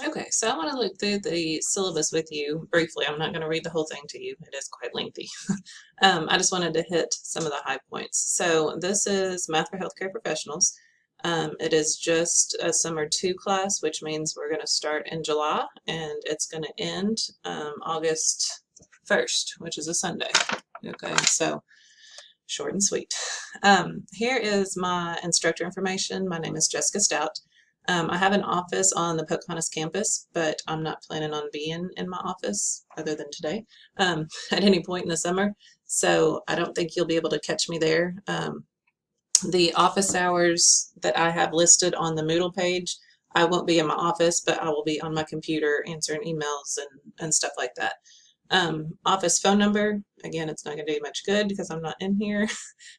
Okay, so I want to look through the syllabus with you briefly. I'm not going to read the whole thing to you. It is quite lengthy. I just wanted to hit some of the high points. So this is Math for Healthcare Professionals. It is just a summer 2 class, which means we're going to start in July and it's going to end August 1st, which is a Sunday. Okay, so short and sweet. Here is my instructor information. My name is Jessica Stout. I have an office on the Pocahontas campus, but I'm not planning on being in my office other than today at any point in the summer. So I don't think you'll be able to catch me there. The office hours that I have listed on the Moodle page, I won't be in my office, but I will be on my computer answering emails and stuff like that. Office phone number, again, it's not going to do much good because I'm not in here,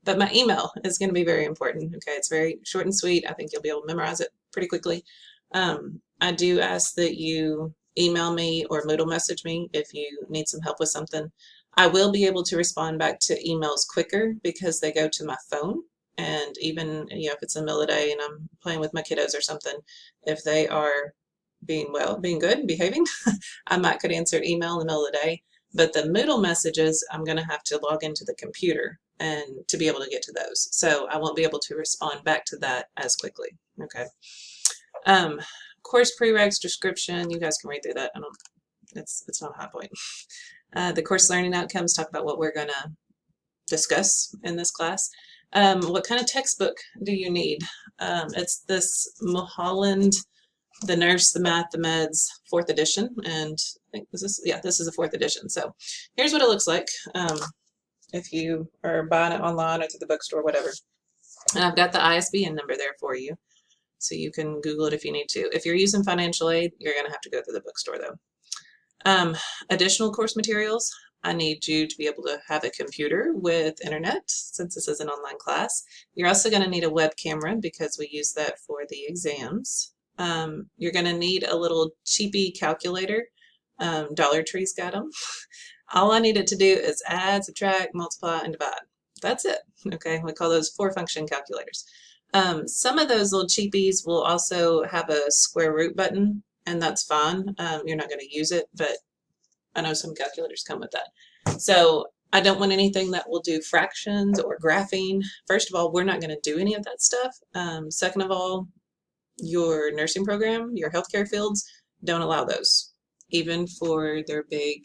but my email is going to be very important. Okay, it's very short and sweet. I think you'll be able to memorize it pretty quickly. I do ask that you email me or Moodle message me if you need some help with something. I will be able to respond back to emails quicker because they go to my phone. And even, if it's in the middle of the day and I'm playing with my kiddos or something, if they are being good, behaving, I could answer an email in the middle of the day. But the Moodle messages, I'm going to have to log into the computer and to be able to get to those. So I won't be able to respond back to that as quickly. Okay. Course prereqs description, you guys can read through that. It's not a high point. The course learning outcomes talk about what we're going to discuss in this class. What kind of textbook do you need? It's this Mulholland, The Nurse, the Math, the Meds, 4th edition, and I think this is a 4th edition. So here's what it looks like if you are buying it online or through the bookstore, whatever. And I've got the ISBN number there for you, so you can Google it if you need to. If you're using financial aid, you're going to have to go through the bookstore though. Additional course materials. I need you to be able to have a computer with internet since this is an online class. You're also going to need a web camera because we use that for the exams. You're going to need a little cheapy calculator. Dollar Tree's got them. All I need it to do is add, subtract, multiply, and divide. That's it. Okay, we call those 4-function calculators. Some of those little cheapies will also have a square root button, and that's fine. You're not going to use it, but I know some calculators come with that. So I don't want anything that will do fractions or graphing. First of all, we're not going to do any of that stuff. Second of all, your nursing program, your healthcare fields don't allow those, even for their big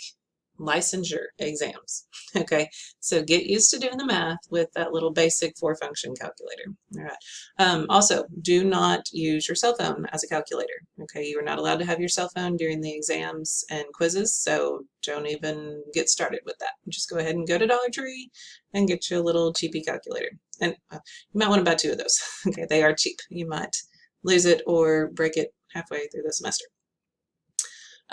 licensure exams. Okay, so get used to doing the math with that little basic 4-function calculator. All right. Also, do not use your cell phone as a calculator. Okay, you are not allowed to have your cell phone during the exams and quizzes, so don't even get started with that. Just go ahead and go to Dollar Tree and get you a little cheapy calculator. And you might want to buy 2 of those. Okay, they are cheap. You might lose it or break it halfway through the semester.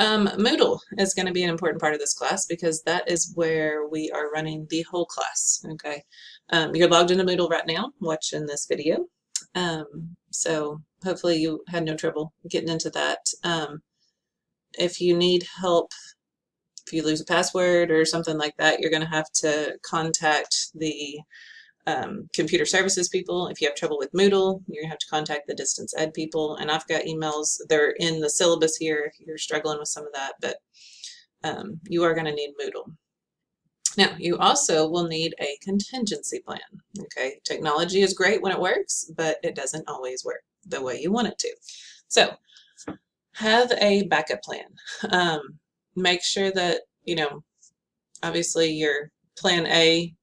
Moodle is going to be an important part of this class because that is where we are running the whole class. Okay, you're logged into Moodle right now watching this video, so hopefully you had no trouble getting into that. If you need help, if you lose a password or something like that, you're going to have to contact the computer services people. If you have trouble with Moodle, you're gonna have to contact the distance ed people. And I've got emails, they're in the syllabus here if you're struggling with some of that, but you are gonna need Moodle. Now, you also will need a contingency plan. Okay, technology is great when it works, but it doesn't always work the way you want it to. So have a backup plan. Make sure that, obviously your plan A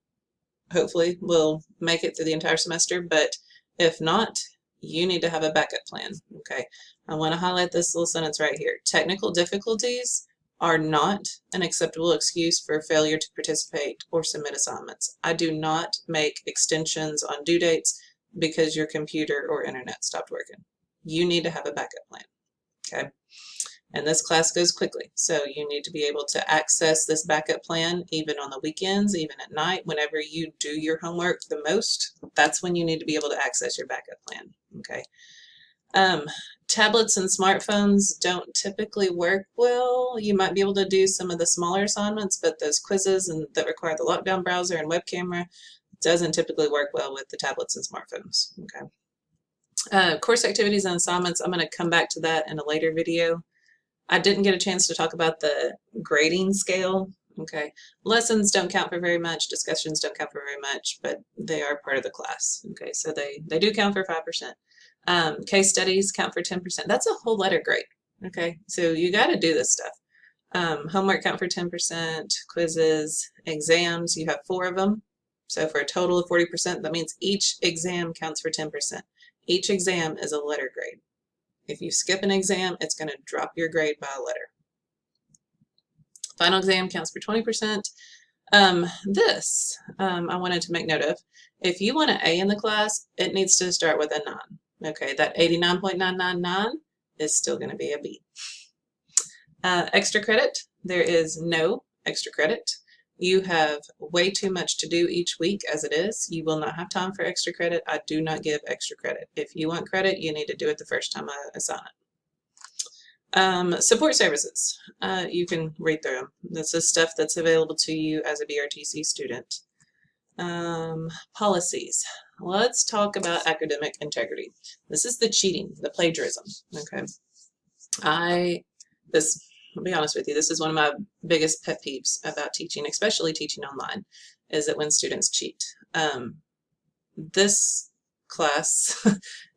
hopefully will make it through the entire semester, but if not, you need to have a backup plan. Okay, I want to highlight this little sentence right here. Technical difficulties are not an acceptable excuse for failure to participate or submit assignments. I do not make extensions on due dates because your computer or internet stopped working. You need to have a backup plan. Okay, and this class goes quickly, so you need to be able to access this backup plan even on the weekends, even at night, whenever you do your homework the most. That's when you need to be able to access your backup plan. Okay. Tablets and smartphones don't typically work well. You might be able to do some of the smaller assignments, but those quizzes that require the lockdown browser and web camera doesn't typically work well with the tablets and smartphones. Okay. Course activities and assignments, I'm going to come back to that in a later video. I didn't get a chance to talk about the grading scale. Okay, lessons don't count for very much, discussions don't count for very much, but they are part of the class. Okay, so they do count for 5%. Case studies count for 10%. That's a whole letter grade. Okay, so you got to do this stuff. Homework count for 10%, quizzes, exams, you have 4 of them. So for a total of 40%, that means each exam counts for 10%. Each exam is a letter grade. If you skip an exam, it's going to drop your grade by a letter. Final exam counts for 20%. I wanted to make note of. If you want an A in the class, it needs to start with a 9. Okay, that 89.999 is still going to be a B. Extra credit, there is no extra credit. You have way too much to do each week as it is. You will not have time for extra credit. I do not give extra credit. If you want credit, you need to do it the first time I assign it. Support services, you can read through them. This is stuff that's available to you as a BRTC student. Policies. Let's talk about academic integrity. This is the cheating, the plagiarism. Okay, I'll be honest with you, this is one of my biggest pet peeves about teaching, especially teaching online, is that when students cheat. This class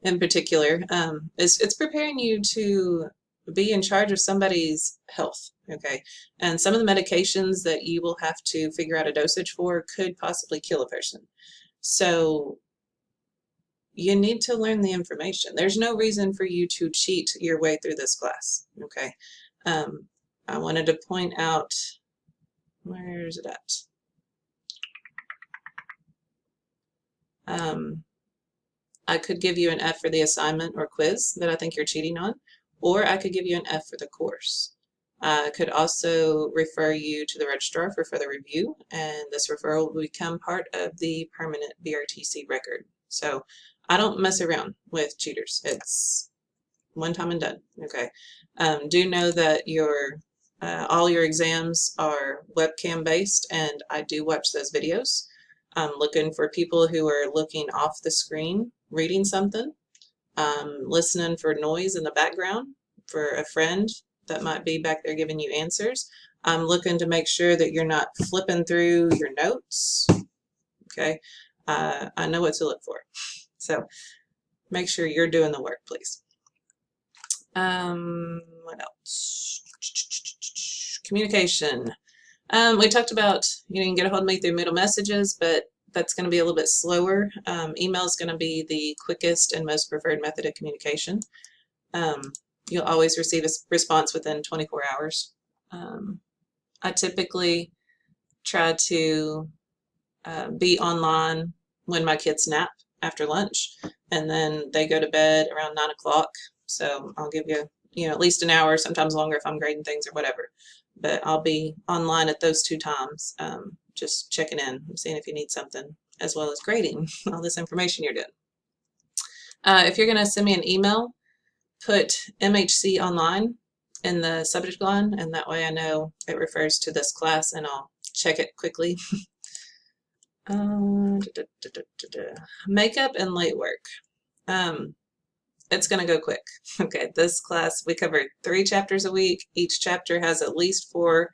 in particular, it's preparing you to be in charge of somebody's health, okay? And some of the medications that you will have to figure out a dosage for could possibly kill a person. So you need to learn the information. There's no reason for you to cheat your way through this class, okay? I wanted to point out, where is it at? I could give you an F for the assignment or quiz that I think you're cheating on, or I could give you an F for the course. I could also refer you to the registrar for further review, and this referral will become part of the permanent BRTC record. So I don't mess around with cheaters. It's one time and done, okay? Do know that all your exams are webcam based, and I do watch those videos. I'm looking for people who are looking off the screen, reading something, listening for noise in the background, for a friend that might be back there giving you answers. I'm looking to make sure that you're not flipping through your notes, okay? I know what to look for. So make sure you're doing the work, please. What else? Communication. We talked about, you can get a hold of me through middle messages, but that's going to be a little bit slower. Email is going to be the quickest and most preferred method of communication. You'll always receive a response within 24 hours. I typically try to be online when my kids nap after lunch, and then they go to bed around 9 o'clock. So I'll give you, at least an hour, sometimes longer if I'm grading things or whatever. But I'll be online at those 2 times, just checking in, seeing if you need something, as well as grading all this information you're doing. If you're going to send me an email, put MHC online in the subject line, and that way I know it refers to this class, and I'll check it quickly. Makeup and late work. It's going to go quick. Okay, this class, we cover 3 chapters a week. Each chapter has at least 4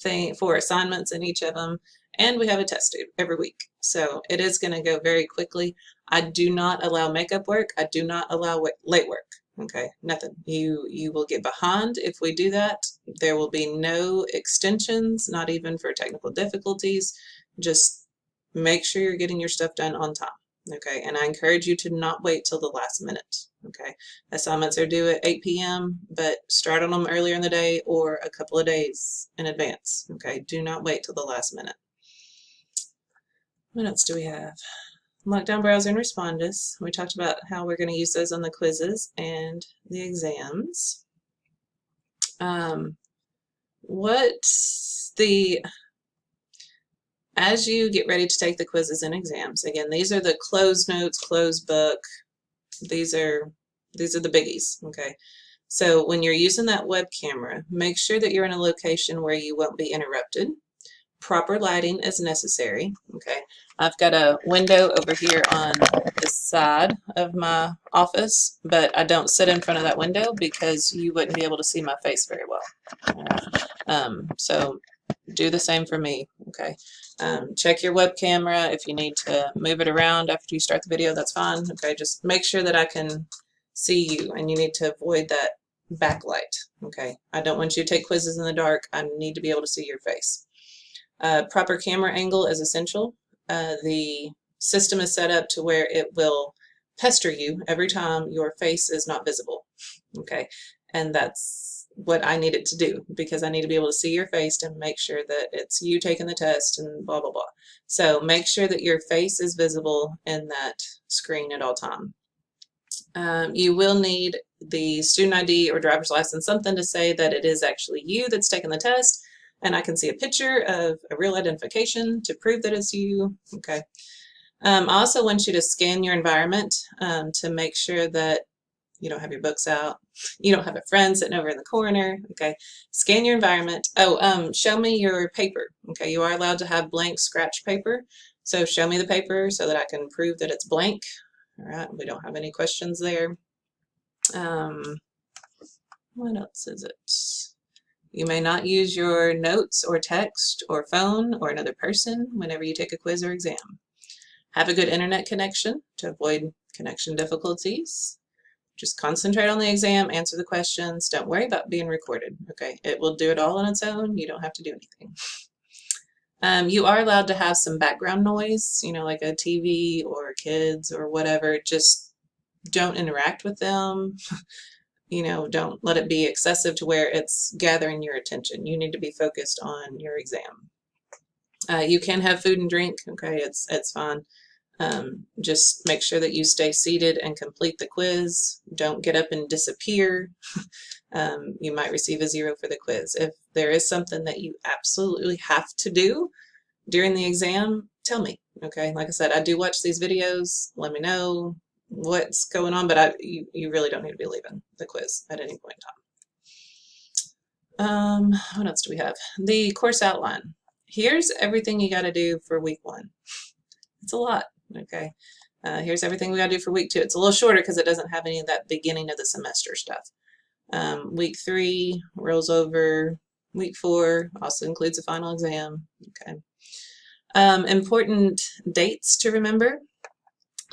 assignments in each of them, and we have a test every week. So it is going to go very quickly. I do not allow makeup work. I do not allow late work. Okay, nothing. You will get behind if we do that. There will be no extensions, not even for technical difficulties. Just make sure you're getting your stuff done on time. Okay, and I encourage you to not wait till the last minute. Okay, assignments are due at 8 p.m., but start on them earlier in the day or a couple of days in advance. Okay, do not wait till the last minute. What else do we have? Lockdown browser and Respondus. We talked about how we're going to use those on the quizzes and the exams. As you get ready to take the quizzes and exams, again, these are the closed notes, closed book. These are the biggies, okay? So when you're using that web camera, make sure that you're in a location where you won't be interrupted. Proper lighting is necessary. Okay, I've got a window over here on the side of my office, but I don't sit in front of that window because you wouldn't be able to see my face very well. All right. So do the same for me. Okay. Check your web camera. If you need to move it around after you start the video, that's fine. Okay, just make sure that I can see you, and you need to avoid that backlight. Okay, I don't want you to take quizzes in the dark. I need to be able to see your face. Proper camera angle is essential. The system is set up to where it will pester you every time your face is not visible. Okay, and that's what I need it to do, because I need to be able to see your face and make sure that it's you taking the test and blah, blah, blah. So make sure that your face is visible in that screen at all time. You will need the student ID or driver's license, something to say that it is actually you that's taking the test, and I can see a picture of a real identification to prove that it's you. Okay. I also want you to scan your environment to make sure that you don't have your books out, you don't have a friend sitting over in the corner. Okay, scan your environment. Oh, show me your paper. Okay, you are allowed to have blank scratch paper, so show me the paper so that I can prove that it's blank. All right, we don't have any questions there. What else is it? You may not use your notes or text or phone or another person whenever you take a quiz or exam. Have a good internet connection to avoid connection difficulties. Just concentrate on the exam, answer the questions. Don't worry about being recorded, okay? It will do it all on its own. You don't have to do anything. You are allowed to have some background noise, you know, like a TV or kids or whatever. Just don't interact with them. You know, don't let it be excessive to where it's gathering your attention. You need to be focused on your exam. You can have food and drink, okay? It's fine. Just make sure that you stay seated and complete the quiz. Don't get up and disappear. You might receive a 0 for the quiz. If there is something that you absolutely have to do during the exam, tell me, okay? Like I said, I do watch these videos. Let me know what's going on, but you really don't need to be leaving the quiz at any point in time. What else do we have? The course outline. Here's everything you got to do for week 1. It's a lot, okay? Here's everything we got to do for week 2. It's a little shorter because it doesn't have any of that beginning of the semester stuff. Week 3 rolls over. Week 4 also includes a final exam, okay? Important dates to remember.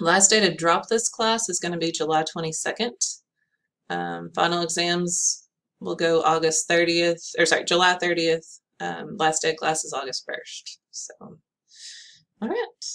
Last day to drop this class is going to be July 22nd. Final exams will go August 30th, or sorry, July 30th. Last day of class is August 1st. So, all right.